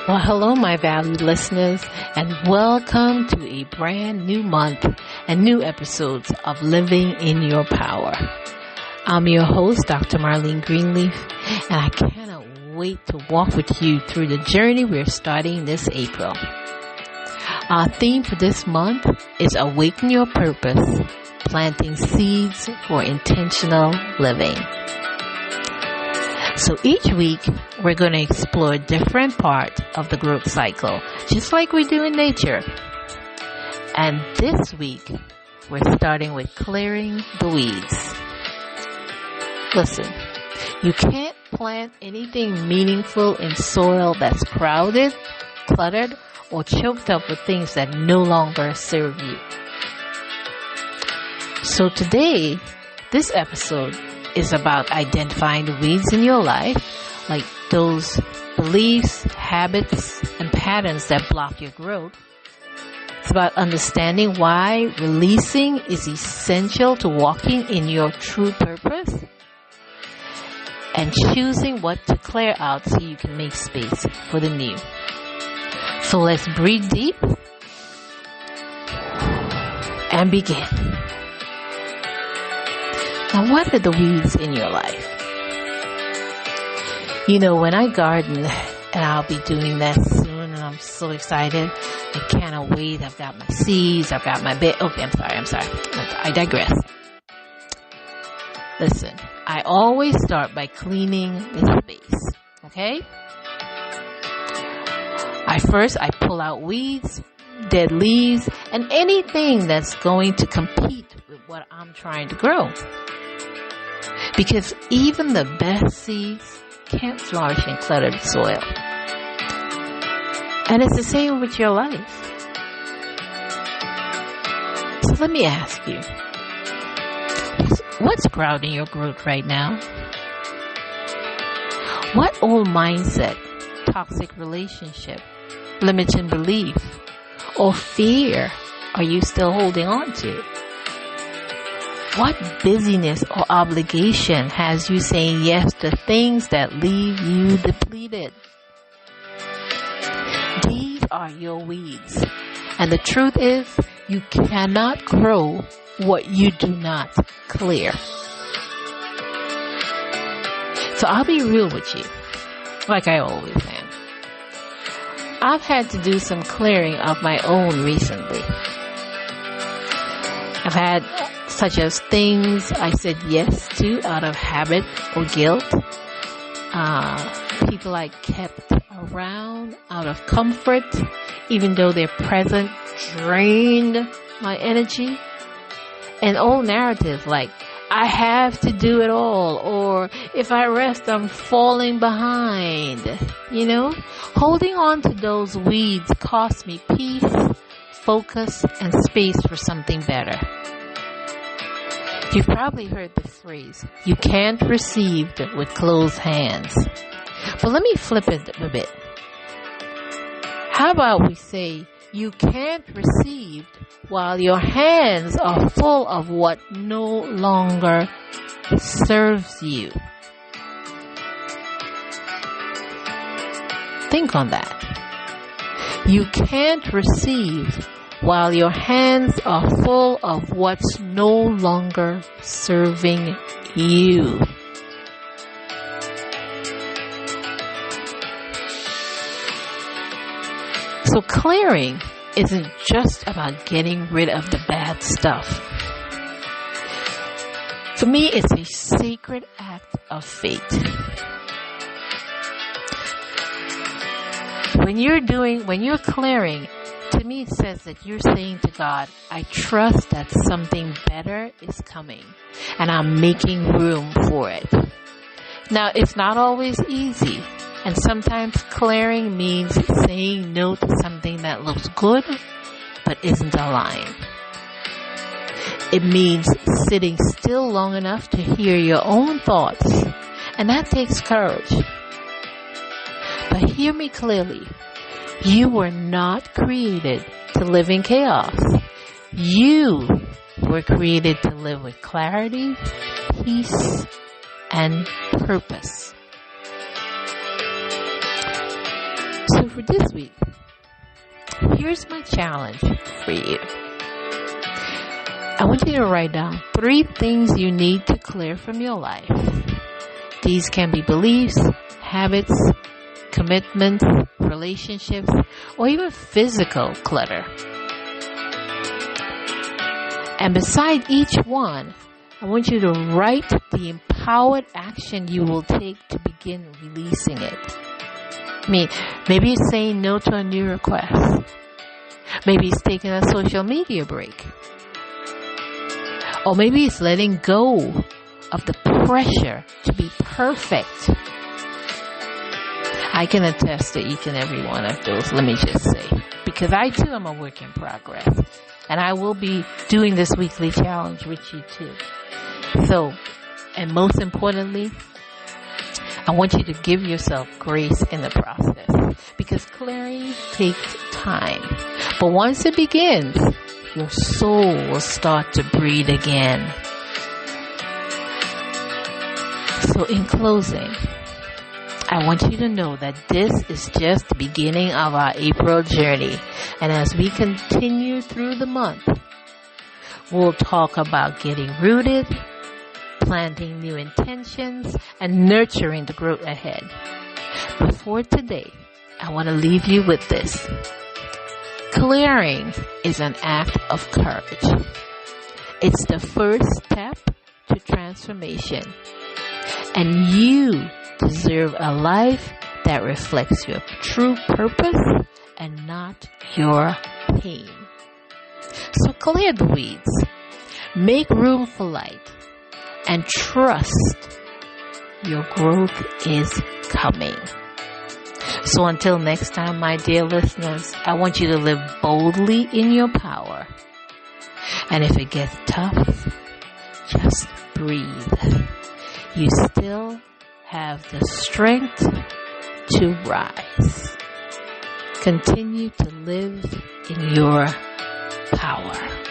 Well, hello, my valued listeners, and welcome to a brand new month and new episodes of Living in Your Power. I'm your host, Dr. Marleen Greenleaf, and I cannot wait to walk with you through the journey we're starting this April. Our theme for this month is Awaken Your Purpose, planting seeds for intentional living. So each week, we're going to explore a different part of the growth cycle, just like we do in nature. And this week, we're starting with clearing the weeds. Listen, you can't plant anything meaningful in soil that's crowded, cluttered, or choked up with things that no longer serve you. So today, this episode is about identifying the weeds in your life, like those beliefs, habits, and patterns that block your growth. It's about understanding why releasing is essential to walking in your true purpose, and choosing what to clear out so you can make space for the new. So let's breathe deep and begin. Now, what are the weeds in your life? You know, when I garden, and I'll be doing that soon, and I'm so excited. I cannot wait. I've got my seeds. I've got my bed. Okay, I'm sorry. I digress. Listen, I always start by cleaning the space. Okay? I pull out weeds, dead leaves, and anything that's going to compete with what I'm trying to grow. Because even the best seeds can't flourish in cluttered soil. And it's the same with your life. So let me ask you, what's crowding your growth right now? What old mindset, toxic relationship, limiting belief, or fear are you still holding on to? What busyness or obligation has you saying yes to things that leave you depleted? These are your weeds. And the truth is, you cannot grow what you do not clear. So I'll be real with you, like I always am. I've had to do some clearing of my own recently. I've had such as things I said yes to out of habit or guilt, people I kept around out of comfort, even though their presence drained my energy, and old narratives like, I have to do it all, or if I rest, I'm falling behind. You know, holding on to those weeds cost me peace, focus, and space for something better. You've probably heard the phrase, you can't receive with closed hands. But let me flip it a bit. How about we say, you can't receive while your hands are full of what no longer serves you. Think on that. You can't receive while your hands are full of what's no longer serving you. So clearing isn't just about getting rid of the bad stuff. For me, it's a sacred act of faith. When you're clearing, to me, it says that you're saying to God, I trust that something better is coming, and I'm making room for it. Now, it's not always easy, and sometimes clearing means saying no to something that looks good, but isn't aligned. It means sitting still long enough to hear your own thoughts, and that takes courage. But hear me clearly. You were not created to live in chaos. You were created to live with clarity, peace, and purpose. So for this week. Here's my challenge for you. I want you to write down 3 things you need to clear from your life. These can be beliefs, habits, commitments, relationships, or even physical clutter. And beside each one, I want you to write the empowered action you will take to begin releasing it. Maybe it's saying no to a new request. Maybe it's taking a social media break. Or maybe it's letting go of the pressure to be perfect. I can attest to each and every one of those, let me just say. Because I too am a work in progress. And I will be doing this weekly challenge with you too. So, and most importantly, I want you to give yourself grace in the process. Because clearing takes time. But once it begins, your soul will start to breathe again. So in closing, I want you to know that this is just the beginning of our April journey. And as we continue through the month, we'll talk about getting rooted, planting new intentions, and nurturing the growth ahead. But for today, I want to leave you with this. Clearing is an act of courage. It's the first step to transformation. And you deserve a life that reflects your true purpose and not your pain. So clear the weeds, make room for light, and trust your growth is coming. So until next time, my dear listeners, I want you to live boldly in your power. And if it gets tough, just breathe. You still have the strength to rise. Continue to live in your power.